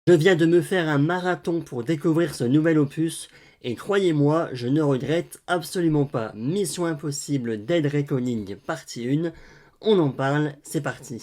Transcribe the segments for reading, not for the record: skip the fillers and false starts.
Je viens de me faire un marathon pour découvrir ce nouvel opus, et croyez-moi, je ne regrette absolument pas. Mission Impossible Dead Reckoning partie 1, on en parle, c'est parti.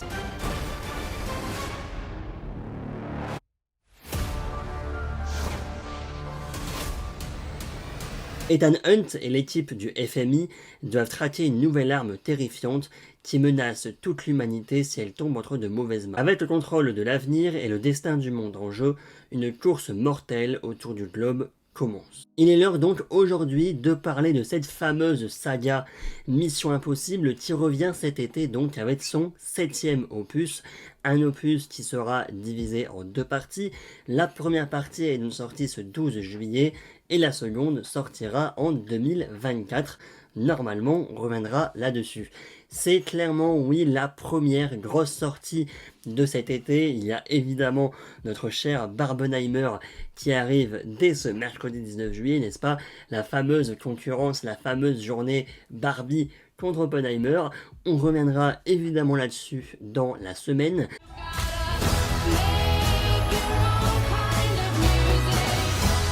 Ethan Hunt et l'équipe du FMI doivent traquer une nouvelle arme terrifiante qui menace toute l'humanité si elle tombe entre de mauvaises mains. Avec le contrôle de l'avenir et le destin du monde en jeu, une course mortelle autour du globe commence. Il est l'heure donc aujourd'hui de parler de cette fameuse saga Mission Impossible qui revient cet été donc avec son 7e opus, un opus qui sera divisé en deux parties. La première partie est donc sortie ce 12 juillet et la seconde sortira en 2024. Normalement, on reviendra là-dessus. C'est clairement, oui, la première grosse sortie de cet été. Il y a évidemment notre cher Barbenheimer qui arrive dès ce mercredi 19 juillet, n'est-ce pas? La fameuse concurrence, la fameuse journée Barbie contre Oppenheimer. On reviendra évidemment là-dessus dans la semaine.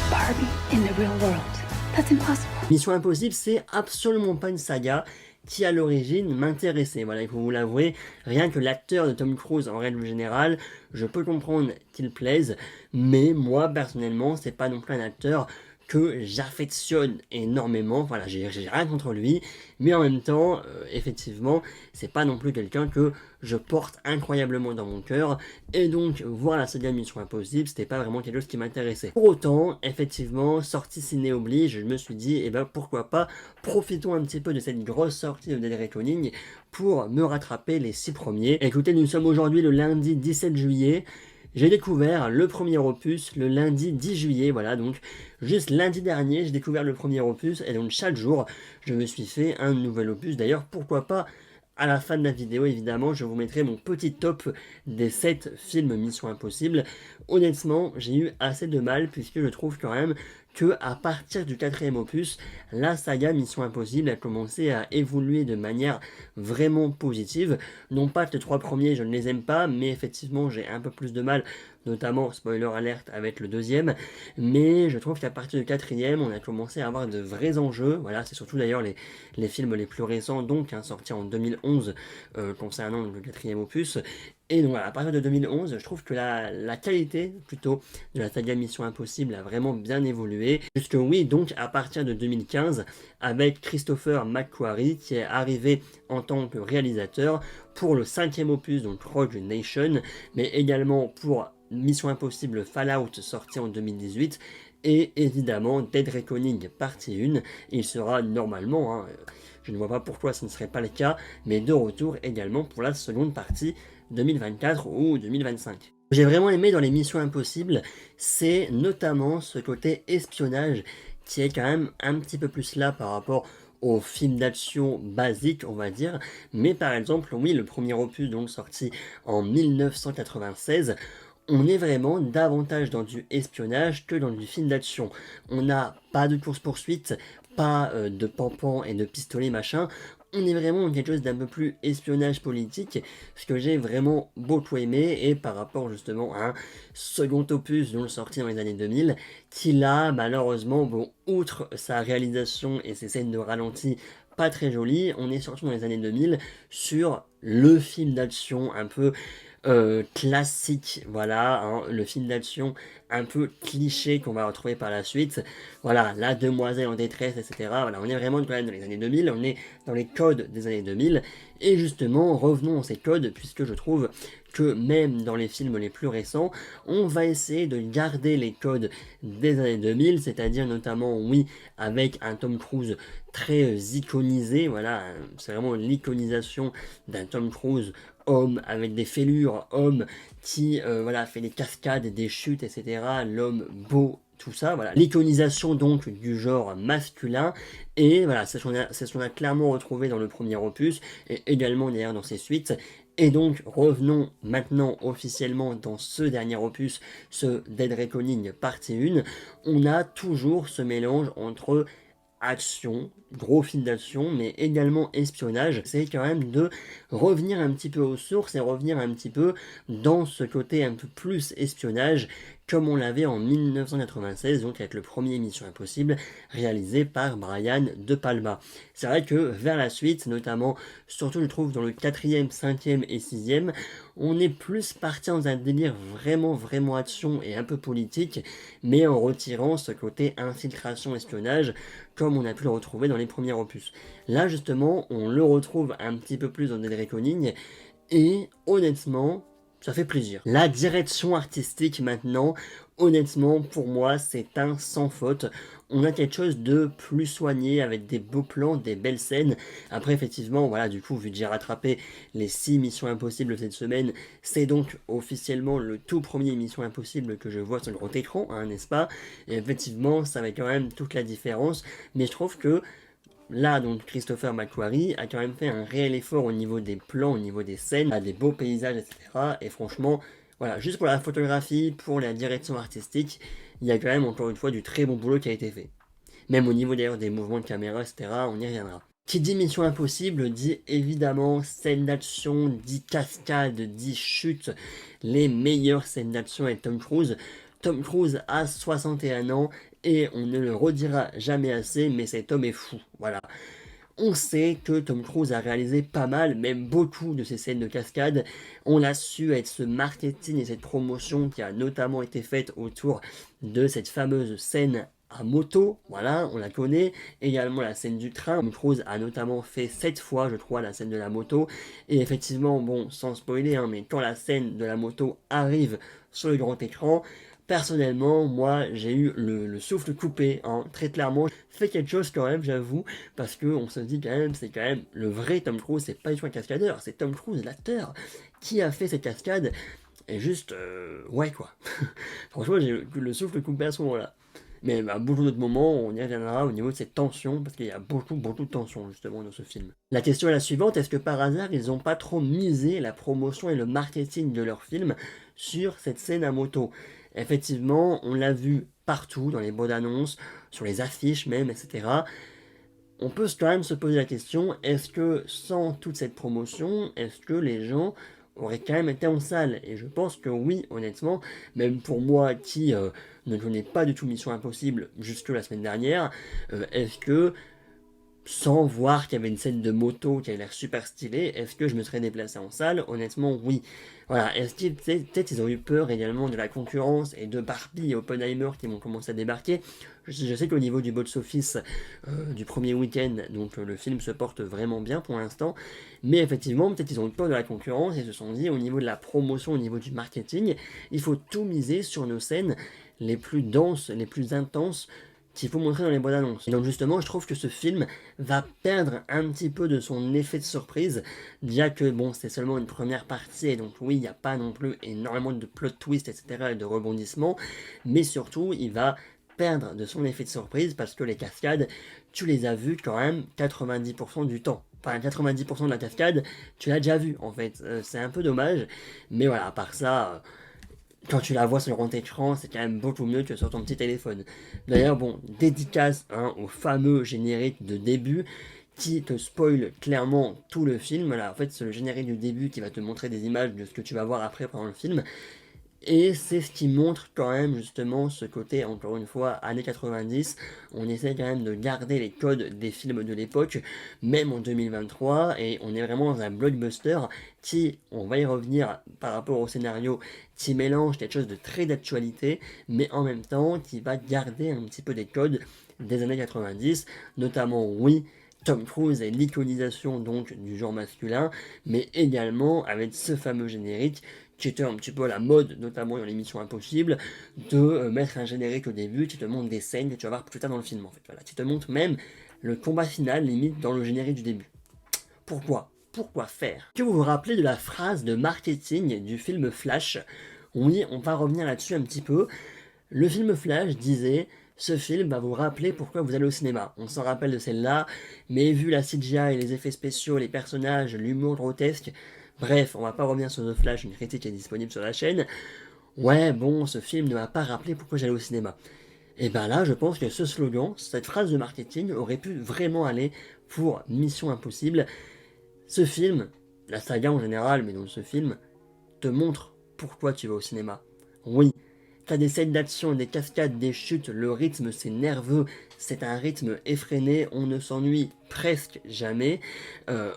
Barbie in the real world. That's impossible. Mission Impossible, c'est absolument pas une saga qui à l'origine m'intéressait. Voilà, il faut vous l'avouer, rien que l'acteur de Tom Cruise en règle générale, je peux comprendre qu'il plaise, mais moi personnellement, c'est pas non plus un acteur que j'affectionne énormément. Voilà, j'ai rien contre lui, mais en même temps, effectivement, c'est pas non plus quelqu'un que je porte incroyablement dans mon cœur, et donc voir la saga Mission Impossible, c'était pas vraiment quelque chose qui m'intéressait. Pour autant, effectivement, sortie ciné oblige, je me suis dit, eh ben pourquoi pas, profitons un petit peu de cette grosse sortie de Dead Reckoning pour me rattraper les 6 premiers. Écoutez, nous sommes aujourd'hui le lundi 17 juillet, j'ai découvert le premier opus le lundi 10 juillet, voilà, donc juste lundi dernier, j'ai découvert le premier opus, et donc chaque jour, je me suis fait un nouvel opus. D'ailleurs, pourquoi pas, à la fin de la vidéo, évidemment, je vous mettrai mon petit top des 7 films Mission Impossible. Honnêtement, j'ai eu assez de mal, puisque je trouve quand même que à partir du 4e opus, la saga Mission Impossible a commencé à évoluer de manière vraiment positive. Non pas que les 3 premiers, je ne les aime pas, mais effectivement, j'ai un peu plus de mal, notamment, spoiler alert, avec le 2e, mais je trouve qu'à partir du 4e, on a commencé à avoir de vrais enjeux. Voilà, c'est surtout d'ailleurs les films les plus récents, donc sortis en 2011, concernant le 4e opus. Et donc voilà, à partir de 2011, je trouve que la qualité, plutôt, de la saga Mission Impossible a vraiment bien évolué. Jusque oui, donc à partir de 2015, avec Christopher McQuarrie, qui est arrivé en tant que réalisateur pour le 5e opus, donc Rogue Nation, mais également pour Mission Impossible Fallout, sorti en 2018, et évidemment Dead Reckoning partie 1, il sera normalement, je ne vois pas pourquoi ce ne serait pas le cas, mais de retour également pour la seconde partie 2024 ou 2025. J'ai vraiment aimé dans les Missions Impossibles, c'est notamment ce côté espionnage qui est quand même un petit peu plus là par rapport aux films d'action basiques, on va dire, mais par exemple, oui, le premier opus donc sorti en 1996, on est vraiment davantage dans du espionnage que dans du film d'action. On n'a pas de course-poursuite, pas de pampan et de pistolet machin, on est vraiment dans quelque chose d'un peu plus espionnage politique, ce que j'ai vraiment beaucoup aimé, et par rapport justement à un second opus dont sorti dans les années 2000, qui là, malheureusement, bon, outre sa réalisation et ses scènes de ralenti pas très jolies, on est surtout dans les années 2000 sur le film d'action un peu classique, voilà, le film d'action un peu cliché qu'on va retrouver par la suite, voilà, la demoiselle en détresse, etc. Voilà, on est vraiment quand même dans les années 2000, on est dans les codes des années 2000, et justement, revenons à ces codes, puisque je trouve que même dans les films les plus récents, on va essayer de garder les codes des années 2000, c'est-à-dire notamment, oui, avec un Tom Cruise très iconisé, voilà, c'est vraiment l'iconisation d'un Tom Cruise homme avec des fêlures, homme qui voilà, fait des cascades, des chutes, etc. L'homme beau, tout ça, voilà. L'iconisation donc du genre masculin, et voilà, c'est ce qu'on a clairement retrouvé dans le premier opus, et également d'ailleurs dans ses suites. Et donc revenons maintenant officiellement dans ce dernier opus, ce Dead Reckoning partie 1, on a toujours ce mélange entre action, gros film d'action, mais également espionnage. C'est quand même de revenir un petit peu aux sources et revenir un petit peu dans ce côté un peu plus espionnage comme on l'avait en 1996, donc avec le premier Mission Impossible réalisé par Brian De Palma. C'est vrai que vers la suite, notamment, surtout je trouve dans le 4e, 5e et 6e, on est plus parti dans un délire vraiment action et un peu politique, mais en retirant ce côté infiltration, espionnage, comme on a pu le retrouver dans les premiers opus. Là justement, on le retrouve un petit peu plus dans Dead Reckoning, et honnêtement, ça fait plaisir. La direction artistique maintenant, honnêtement, pour moi, c'est un sans faute. On a quelque chose de plus soigné, avec des beaux plans, des belles scènes. Après, effectivement, voilà, du coup, vu que j'ai rattrapé les 6 Missions Impossibles cette semaine, c'est donc officiellement le tout premier Mission Impossible que je vois sur le grand écran, hein, n'est-ce pas? Et effectivement, ça fait quand même toute la différence. Mais je trouve que là, donc, Christopher McQuarrie a quand même fait un réel effort au niveau des plans, au niveau des scènes, a des beaux paysages, etc. Et franchement, voilà, juste pour la photographie, pour la direction artistique, il y a quand même encore une fois du très bon boulot qui a été fait. Même au niveau d'ailleurs des mouvements de caméra, etc., on y reviendra. Qui dit Mission Impossible dit évidemment scène d'action, dit cascade, dit chute, les meilleures scènes d'action avec Tom Cruise. Tom Cruise a 61 ans et on ne le redira jamais assez, mais cet homme est fou, voilà. On sait que Tom Cruise a réalisé pas mal, même beaucoup de ces scènes de cascade. On l'a su avec ce marketing et cette promotion qui a notamment été faite autour de cette fameuse scène à moto, voilà, on la connaît. Également la scène du train. Tom Cruise a notamment fait 7 fois, je crois, la scène de la moto. Et effectivement, bon, sans spoiler, hein, mais quand la scène de la moto arrive sur le grand écran, personnellement, moi, j'ai eu le souffle coupé, hein, très clairement. Fait quelque chose quand même, j'avoue, parce que on se dit quand même, c'est quand même le vrai Tom Cruise, c'est pas du tout un cascadeur, c'est Tom Cruise, l'acteur, qui a fait cette cascade. Et juste, ouais quoi. Franchement, j'ai eu le souffle coupé à ce moment-là. Mais à beaucoup d'autres moments, on y reviendra au niveau de cette tension, parce qu'il y a beaucoup de tension justement dans ce film. La question est la suivante, est-ce que par hasard, ils n'ont pas trop misé la promotion et le marketing de leur film sur cette scène à moto? Effectivement, on l'a vu partout, dans les bandes annonces, sur les affiches même, etc. On peut quand même se poser la question, est-ce que sans toute cette promotion, est-ce que les gens auraient quand même été en salle? Et je pense que oui, honnêtement, même pour moi qui ne connais pas du tout Mission Impossible jusque la semaine dernière, est-ce que sans voir qu'il y avait une scène de moto qui avait l'air super stylée, est-ce que je me serais déplacé en salle? Honnêtement, oui. Voilà, est-ce qu'ils peut-être ils ont eu peur également de la concurrence et de Barbie et Oppenheimer qui vont commencer à débarquer. Je sais qu'au niveau du box-office du premier week-end, donc le film se porte vraiment bien pour l'instant, mais effectivement, peut-être ils ont eu peur de la concurrence et se sont dit au niveau de la promotion, au niveau du marketing, il faut tout miser sur nos scènes les plus denses, les plus intenses, qu'il faut montrer dans les bonnes annonces. Et donc justement, je trouve que ce film va perdre un petit peu de son effet de surprise, déjà que bon, c'est seulement une première partie, et donc oui, il n'y a pas non plus énormément de plot twist, etc., et de rebondissements, mais surtout, il va perdre de son effet de surprise, parce que les cascades, tu les as vues quand même 90% du temps. Enfin, 90% de la cascade, tu l'as déjà vu, en fait. C'est un peu dommage, mais voilà, à part ça... quand tu la vois sur le grand écran, c'est quand même beaucoup mieux que sur ton petit téléphone. D'ailleurs, bon, dédicace hein, au fameux générique de début qui te spoil clairement tout le film. Là, en fait, c'est le générique du début qui va te montrer des images de ce que tu vas voir après pendant le film. Et c'est ce qui montre quand même justement ce côté, encore une fois, années 90. On essaie quand même de garder les codes des films de l'époque, même en 2023, et on est vraiment dans un blockbuster qui, on va y revenir par rapport au scénario, qui mélange quelque chose de très d'actualité, mais en même temps qui va garder un petit peu des codes des années 90, notamment, oui, Tom Cruise et l'iconisation donc du genre masculin, mais également avec ce fameux générique qui était un petit peu à la mode, notamment dans l'émission Impossible, de mettre un générique au début qui te montre des scènes que tu vas voir plus tard dans le film en fait. Voilà, qui te montre même le combat final limite dans le générique du début. Pourquoi faire? Que vous vous rappelez de la phrase de marketing du film Flash? Oui, on va revenir là-dessus un petit peu. Le film Flash disait ce film va vous rappeler pourquoi vous allez au cinéma. On s'en rappelle de celle-là, mais vu la CGI, les effets spéciaux, les personnages, l'humour grotesque, bref, on va pas revenir sur The Flash, une critique est disponible sur la chaîne. Ouais, bon, ce film ne m'a pas rappelé pourquoi j'allais au cinéma. Et ben là, je pense que ce slogan, cette phrase de marketing aurait pu vraiment aller pour Mission Impossible. Ce film, la saga en général, mais dans ce film, te montre pourquoi tu vas au cinéma. Oui, T'as des scènes d'action, des cascades, des chutes, le rythme c'est nerveux, c'est un rythme effréné, on ne s'ennuie presque jamais.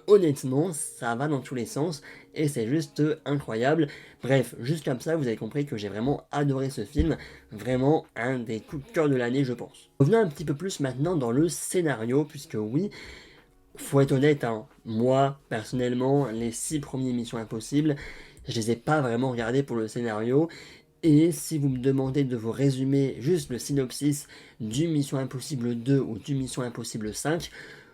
Honnêtement, ça va dans tous les sens et c'est juste incroyable. Bref, juste comme ça, vous avez compris que j'ai vraiment adoré ce film, vraiment un des coups de cœur de l'année je pense. Revenons un petit peu plus maintenant dans le scénario, puisque oui, faut être honnête, hein, moi personnellement, les 6 premières Missions Impossibles, je les ai pas vraiment regardés pour le scénario. Et si vous me demandez de vous résumer juste le synopsis du Mission Impossible 2 ou du Mission Impossible 5,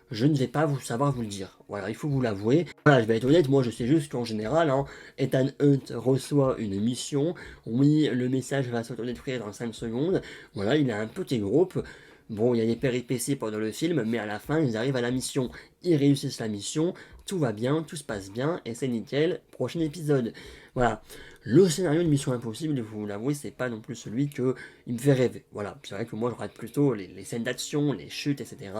je ne vais pas vous savoir vous le dire. Voilà, il faut vous l'avouer. Voilà, je vais être honnête, moi je sais juste qu'en général, hein, Ethan Hunt reçoit une mission. Oui, le message va s'autodétruire dans 5 secondes. Voilà, il a un petit groupe. Bon, il y a des péripéties pendant le film, mais à la fin, ils arrivent à la mission. Ils réussissent la mission, tout va bien, tout se passe bien, et c'est nickel. Prochain épisode. Voilà. Le scénario de Mission Impossible, vous l'avouez, c'est pas non plus celui que il me fait rêver. Voilà. C'est vrai que moi, je regarde plutôt les scènes d'action, les chutes, etc.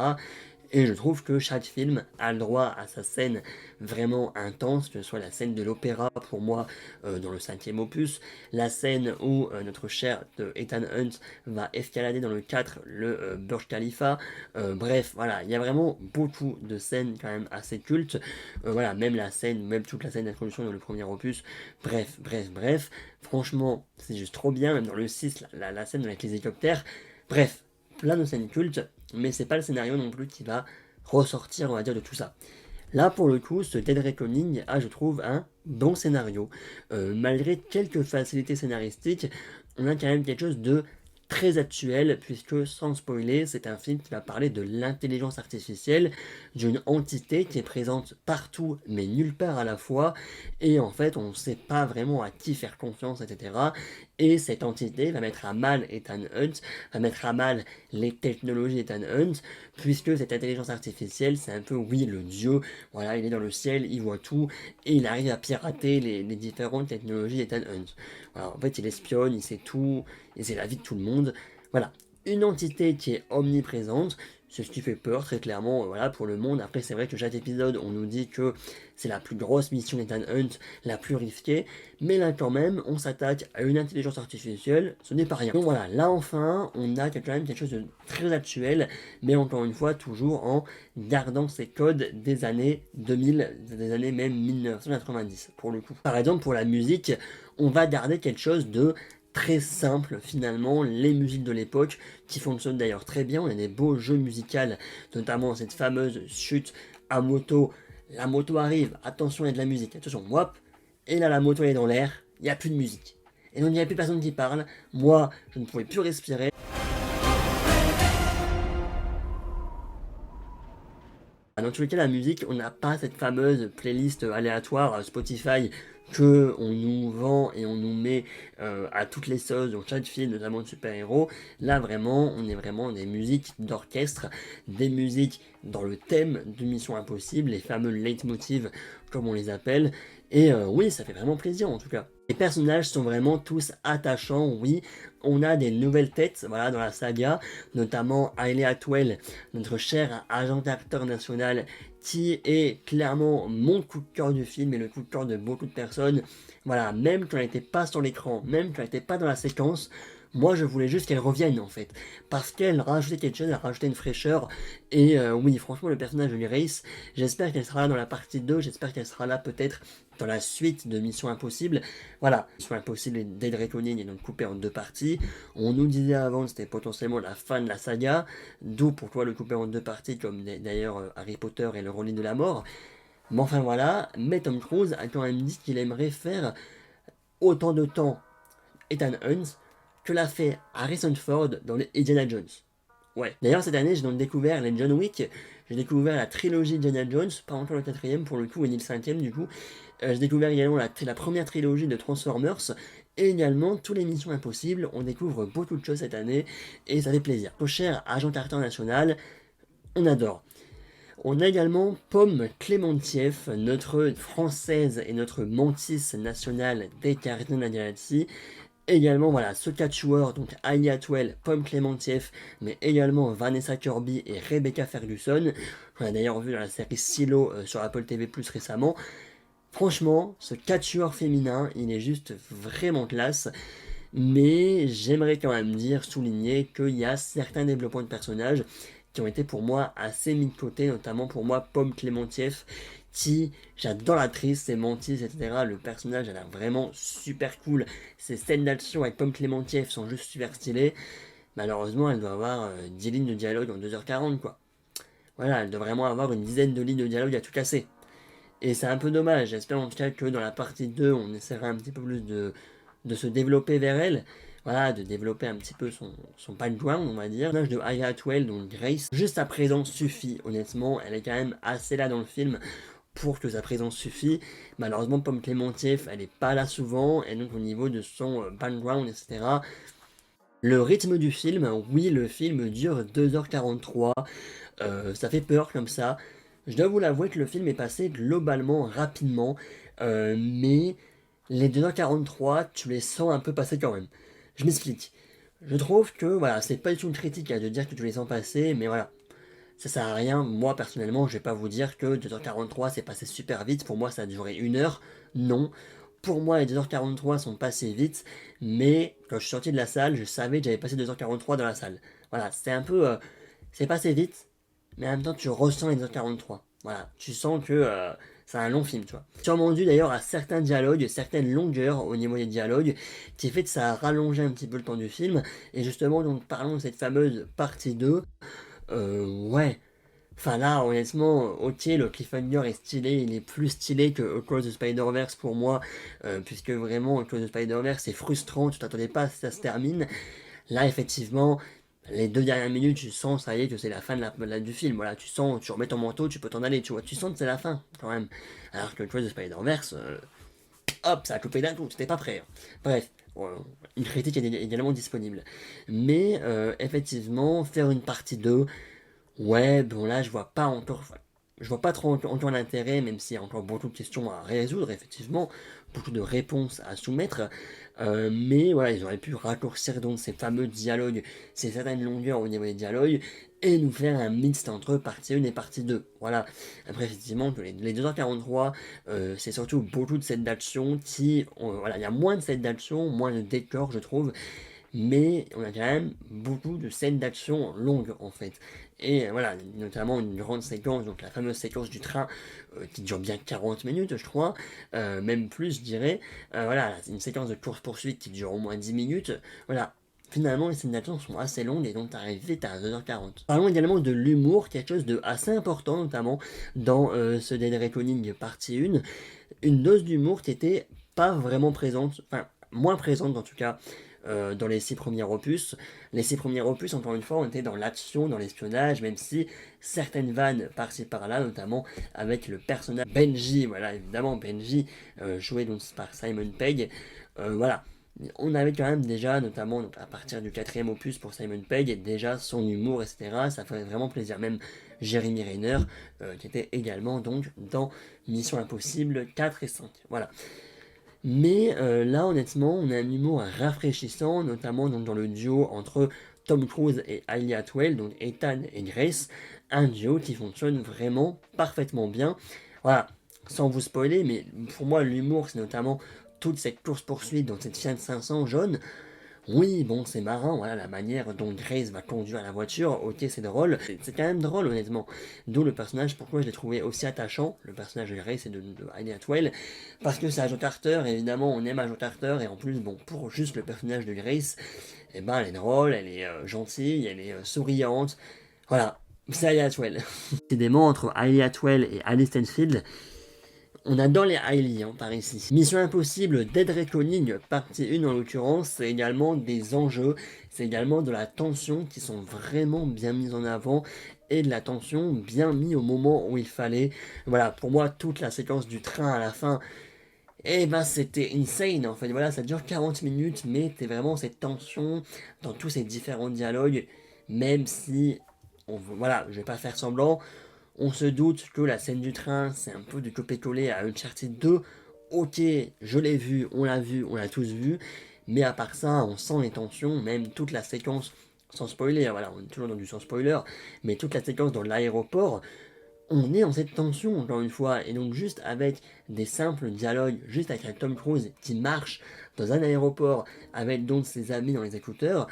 Et je trouve que chaque film a le droit à sa scène vraiment intense, que ce soit la scène de l'opéra pour moi dans le 5e opus, la scène où notre cher Ethan Hunt va escalader dans le 4 le Burj Khalifa. Bref, voilà, il y a vraiment beaucoup de scènes quand même assez cultes. Voilà, même la scène, même toute la scène d'introduction dans le premier opus. Bref. Franchement, c'est juste trop bien, même dans le 6, la scène avec les hélicoptères. Bref, plein de scènes cultes, mais c'est pas le scénario non plus qui va ressortir, on va dire, de tout ça. Là, pour le coup, ce Dead Reckoning a, je trouve, un bon scénario. Malgré quelques facilités scénaristiques, on a quand même quelque chose de très actuel, puisque, sans spoiler, c'est un film qui va parler de l'intelligence artificielle, d'une entité qui est présente partout, mais nulle part à la fois, et en fait, on ne sait pas vraiment à qui faire confiance, etc. Et cette entité va mettre à mal Ethan Hunt, va mettre à mal les technologies d'Ethan Hunt, puisque cette intelligence artificielle, c'est un peu, oui, le dieu, voilà, il est dans le ciel, il voit tout, et il arrive à pirater les différentes technologies d'Ethan Hunt. Voilà, en fait, il espionne, il sait tout, il sait la vie de tout le monde. Voilà, une entité qui est omniprésente, c'est ce qui fait peur très clairement voilà, pour le monde. Après c'est vrai que chaque épisode on nous dit que c'est la plus grosse mission d'Ethan Hunt, la plus risquée, mais là quand même on s'attaque à une intelligence artificielle, ce n'est pas rien. Donc voilà, là enfin on a quand même quelque chose de très actuel, mais encore une fois toujours en gardant ces codes des années 2000, des années même 1990 pour le coup. Par exemple pour la musique, on va garder quelque chose de très simple finalement, les musiques de l'époque qui fonctionnent d'ailleurs très bien. On a des beaux jeux musicaux, notamment cette fameuse chute à moto. La moto arrive, attention, il y a de la musique, attention, whop, et là la moto est dans l'air, il n'y a plus de musique. Et donc il n'y a plus personne qui parle, moi je ne pouvais plus respirer. Dans tous les cas, la musique, on n'a pas cette fameuse playlist aléatoire Spotify que on nous vend et on nous met à toutes les sauces dans chaque film, notamment de super-héros. Là, vraiment, on est vraiment des musiques d'orchestre, des musiques dans le thème de Mission Impossible, les fameux leitmotivs, comme on les appelle. Et oui, ça fait vraiment plaisir en tout cas. Les personnages sont vraiment tous attachants, oui. On a des nouvelles têtes, voilà, dans la saga, notamment Hayley Atwell, notre cher agent d'acteur national, qui est clairement mon coup de cœur du film et le coup de cœur de beaucoup de personnes. Voilà, même quand elle n'était pas sur l'écran, même quand elle n'était pas dans la séquence, moi je voulais juste qu'elle revienne en fait, parce qu'elle rajoutait quelque chose, elle rajoutait une fraîcheur, et oui franchement le personnage de Lee Race, j'espère qu'elle sera là dans la partie 2, j'espère qu'elle sera là peut-être dans la suite de Mission Impossible. Voilà, Mission Impossible et Dead Reckoning est donc coupé en 2 parties, on nous disait avant que c'était potentiellement la fin de la saga, d'où pourquoi le couper en 2 parties comme d'ailleurs Harry Potter et le Relis de la Mort. Mais enfin voilà, mais Tom Cruise a quand même dit qu'il aimerait faire autant de temps Ethan Hunt que l'a fait Harrison Ford dans les Indiana Jones. Ouais. D'ailleurs, cette année, j'ai donc découvert les John Wick, j'ai découvert la trilogie Indiana Jones, pas encore le 4ème pour le coup, et ni le 5ème du coup. J'ai découvert également la première trilogie de Transformers, et également tous les Missions Impossibles. On découvre beaucoup de choses cette année, et ça fait plaisir. Au cher agent Carter national, on adore. On a également Pomme Clémentieff, notre française et notre mantis nationale des Gardiens de la Galaxie. Également, voilà, ce quatuor, donc Hayley Atwell, Pomme Clémentieff, mais également Vanessa Kirby et Rebecca Ferguson, qu'on a d'ailleurs vu dans la série Silo sur Apple TV+, récemment. Franchement, ce quatuor féminin, il est juste vraiment classe. mais j'aimerais quand même souligner qu'il y a certains développements de personnages qui ont été pour moi assez mis de côté, notamment pour moi Pomme Clémentieff, qui, j'adore l'actrice, ses Mantis, etc. Le personnage, elle a vraiment super cool. Ses scènes d'action avec Pomme Clémentieff sont juste super stylées. Malheureusement, elle doit avoir 10 lignes de dialogue en 2h40, quoi. Voilà, elle doit vraiment avoir une dizaine de lignes de dialogue à tout casser. Et c'est un peu dommage, j'espère en tout cas que dans la partie 2, on essaiera un petit peu plus de se développer vers elle. Voilà, de développer un petit peu son background, on va dire. Le personnage de Aya Atwell, donc Grace, juste sa présence suffit, honnêtement. Elle est quand même assez là dans le film pour que sa présence suffit. Malheureusement, Pomme Clémentieff, elle est pas là souvent, et donc au niveau de son background, etc. Le rythme du film, oui, le film dure 2h43. Ça fait peur comme ça. Je dois vous l'avouer que le film est passé globalement rapidement, mais les 2h43, tu les sens un peu passer quand même. Je m'explique. Je trouve que, voilà, c'est pas du tout une critique de dire que tu les sens passer, mais voilà, ça sert à rien. Moi, personnellement, je vais pas vous dire que 2h43 c'est passé super vite. Pour moi, ça a duré 1 heure. Non. Pour moi, les 2h43 sont passés vite, mais quand je suis sorti de la salle, je savais que j'avais passé 2h43 dans la salle. Voilà, c'est un peu. C'est passé vite, mais en même temps, tu ressens les 2h43. Voilà, tu sens que c'est un long film, tu vois. Sûrement dû d'ailleurs à certains dialogues, certaines longueurs au niveau des dialogues, qui fait que ça a rallongé un petit peu le temps du film. Et justement, donc, parlons de cette fameuse partie 2. Ouais. Enfin là, honnêtement, ok, le cliffhanger est stylé, il est plus stylé que Across the Spider-Verse pour moi, puisque vraiment, Across the Spider-Verse, c'est frustrant, tu t'attendais pas à ce que ça se termine. Là, effectivement, les 2 dernières minutes, tu sens, ça y est, que c'est la fin du film. Voilà, tu sens, tu remets ton manteau, tu peux t'en aller, tu vois, tu sens que c'est la fin, quand même. Alors que Across the Spider-Verse, hop, ça a coupé d'un coup, t'étais pas prêt. Hein. Bref, une critique est également disponible. Mais, effectivement, faire une partie 2. Ouais, bon là, je vois pas trop encore l'intérêt, même s'il y a encore beaucoup de questions à résoudre, effectivement, beaucoup de réponses à soumettre. Mais voilà, ils auraient pu raccourcir donc ces fameux dialogues, ces certaines longueurs au niveau des dialogues, et nous faire un mixte entre partie 1 et partie 2. Voilà. Après, effectivement, les 2h43, c'est surtout beaucoup de scènes d'action voilà, il y a moins de scènes d'action, moins de décors, je trouve, mais on a quand même beaucoup de scènes d'action longues en fait. Et voilà, notamment une grande séquence, donc la fameuse séquence du train qui dure bien 40 minutes, je crois, même plus, je dirais. Voilà, c'est une séquence de course-poursuite qui dure au moins 10 minutes. Voilà, finalement, les scènes d'action sont assez longues et donc t'arrives vite à 2h40. Parlons également de l'humour, quelque chose de assez important, notamment dans ce Dead Reckoning partie 1. Une dose d'humour qui était pas vraiment présente, enfin, moins présente en tout cas dans les 6 premiers opus. Les 6 premiers opus, encore une fois, on était dans l'action, dans l'espionnage, même si certaines vannes par-ci par-là, notamment avec le personnage Benji, voilà, évidemment, Benji, joué donc par Simon Pegg, voilà. On avait quand même déjà, notamment donc à partir du 4e opus pour Simon Pegg, déjà son humour, etc. Ça fait vraiment plaisir. Même Jeremy Renner, qui était également donc dans Mission Impossible 4 et 5. Voilà. Mais là, honnêtement, on a un humour rafraîchissant, notamment donc, dans le duo entre Tom Cruise et Hailey Atwell, donc Ethan et Grace, un duo qui fonctionne vraiment parfaitement bien. Voilà, sans vous spoiler, mais pour moi, l'humour, c'est notamment toute cette course-poursuite dans cette Fiat 500 jaune. Oui, bon, c'est marrant, voilà, la manière dont Grace va conduire la voiture, ok, c'est drôle. C'est quand même drôle, honnêtement. D'où le personnage, pourquoi je l'ai trouvé aussi attachant, le personnage de Grace et de Hailey Atwell, parce que c'est Agent Carter, évidemment, on aime Agent Carter, et en plus, bon, pour juste le personnage de Grace, eh ben, elle est drôle, elle est gentille, elle est souriante, voilà, c'est Hailey Atwell. Décidément, entre Hailey Atwell et Alice Stanfield, on adore les Hailey par ici. Mission Impossible Dead Reckoning, partie 1 en l'occurrence, c'est également des enjeux, c'est également de la tension qui sont vraiment bien mises en avant et de la tension bien mise au moment où il fallait. Voilà, pour moi, toute la séquence du train à la fin, eh ben c'était insane en fait. Voilà, ça dure 40 minutes, mais t'es vraiment cette tension dans tous ces différents dialogues, même si, voilà, je vais pas faire semblant. On se doute que la scène du train, c'est un peu du copier-coller à Uncharted 2. Ok, je l'ai vu, on l'a tous vu. Mais à part ça, on sent les tensions, même toute la séquence, sans spoiler, voilà, on est toujours dans du sans spoiler, mais toute la séquence dans l'aéroport, on est dans cette tension, encore une fois, et donc juste avec des simples dialogues, juste avec un Tom Cruise qui marche dans un aéroport avec donc ses amis dans les écouteurs,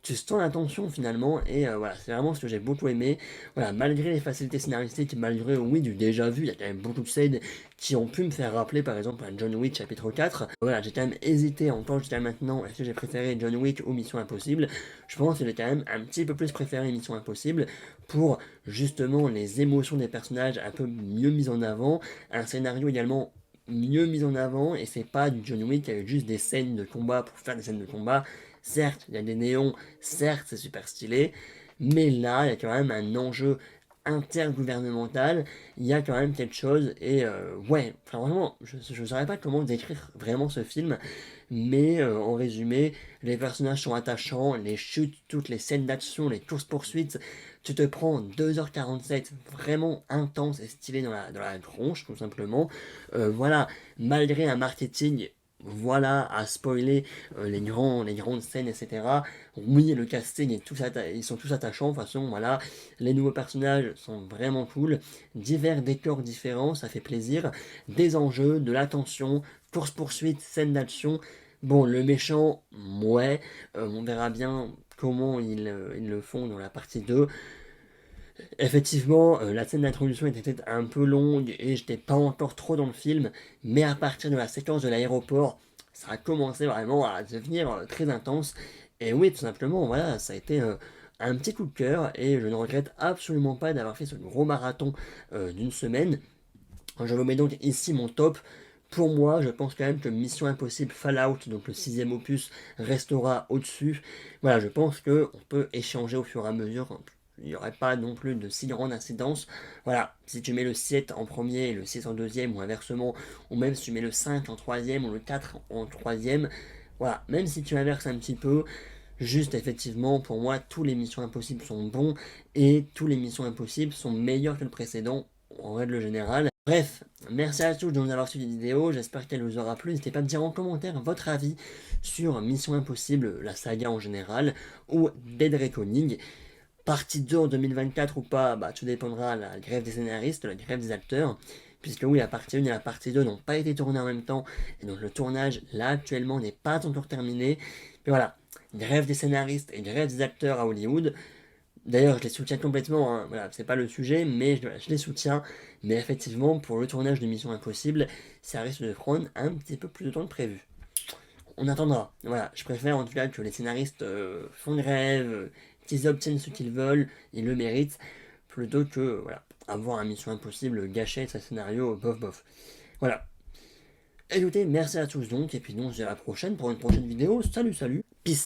tu sens la tension finalement, et voilà, c'est vraiment ce que j'ai beaucoup aimé. Voilà, malgré les facilités scénaristiques, malgré, oui, du déjà vu, il y a quand même beaucoup de scènes qui ont pu me faire rappeler par exemple un John Wick chapitre 4. Voilà, j'ai quand même hésité encore jusqu'à maintenant, est-ce que j'ai préféré John Wick ou Mission Impossible. Je pense que j'ai quand même un petit peu plus préféré Mission Impossible pour justement les émotions des personnages un peu mieux mises en avant, un scénario également mieux mis en avant, et c'est pas du John Wick avec juste des scènes de combat pour faire des scènes de combat. Certes, il y a des néons, certes, c'est super stylé, mais là, il y a quand même un enjeu intergouvernemental, il y a quand même quelque chose, et ouais, enfin vraiment, je ne saurais pas comment décrire vraiment ce film, mais en résumé, les personnages sont attachants, les chutes, toutes les scènes d'action, les courses-poursuites, tu te prends 2h47 vraiment intense et stylé dans la tronche, tout simplement. Voilà, malgré un marketing, voilà, à spoiler les grandes scènes, etc. Oui, le casting est ils sont tous attachants, de toute façon, voilà. Les nouveaux personnages sont vraiment cool. Divers décors différents, ça fait plaisir. Des enjeux, de l'attention, course-poursuite, scène d'action. Bon, le méchant, ouais, on verra bien comment ils le font dans la partie 2. Effectivement, la scène d'introduction était peut-être un peu longue et j'étais pas encore trop dans le film, mais à partir de la séquence de l'aéroport, ça a commencé vraiment à devenir très intense. Et oui, tout simplement, voilà, ça a été un petit coup de cœur et je ne regrette absolument pas d'avoir fait ce gros marathon d'une semaine. Je vous mets donc ici mon top. Pour moi, je pense quand même que Mission Impossible Fallout, donc le sixième opus, restera au-dessus. Voilà, je pense que on peut échanger au fur et à mesure. Il n'y aurait pas non plus de si grande incidence. Voilà, si tu mets le 7 en premier et le 6 en deuxième, ou inversement, ou même si tu mets le 5 en troisième ou le 4 en troisième, voilà, même si tu inverses un petit peu, juste effectivement, pour moi, tous les Missions Impossibles sont bons, et tous les Missions Impossibles sont meilleurs que le précédent, en règle générale. Bref, merci à tous de nous avoir suivi la vidéo, j'espère qu'elle vous aura plu. N'hésitez pas à me dire en commentaire votre avis sur Mission Impossible, la saga en général, ou Dead Reckoning. Partie 2 en 2024 ou pas, bah, tout dépendra de la grève des scénaristes, la grève des acteurs, puisque oui, la partie 1 et la partie 2 n'ont pas été tournées en même temps, et donc le tournage, là, actuellement, n'est pas encore terminé. Mais voilà, grève des scénaristes et grève des acteurs à Hollywood. D'ailleurs, je les soutiens complètement, hein. Voilà, c'est pas le sujet, mais je les soutiens. Mais effectivement, pour le tournage de Mission Impossible, ça risque de prendre un petit peu plus de temps que prévu. On attendra. Voilà, je préfère en tout cas que les scénaristes font grève, qu'ils obtiennent ce qu'ils veulent, ils le méritent, plutôt que voilà, avoir un Mission Impossible gâché de sa scénario, bof bof. Voilà. Écoutez, merci à tous donc, et puis nous on se dit à la prochaine pour une prochaine vidéo. Salut, salut!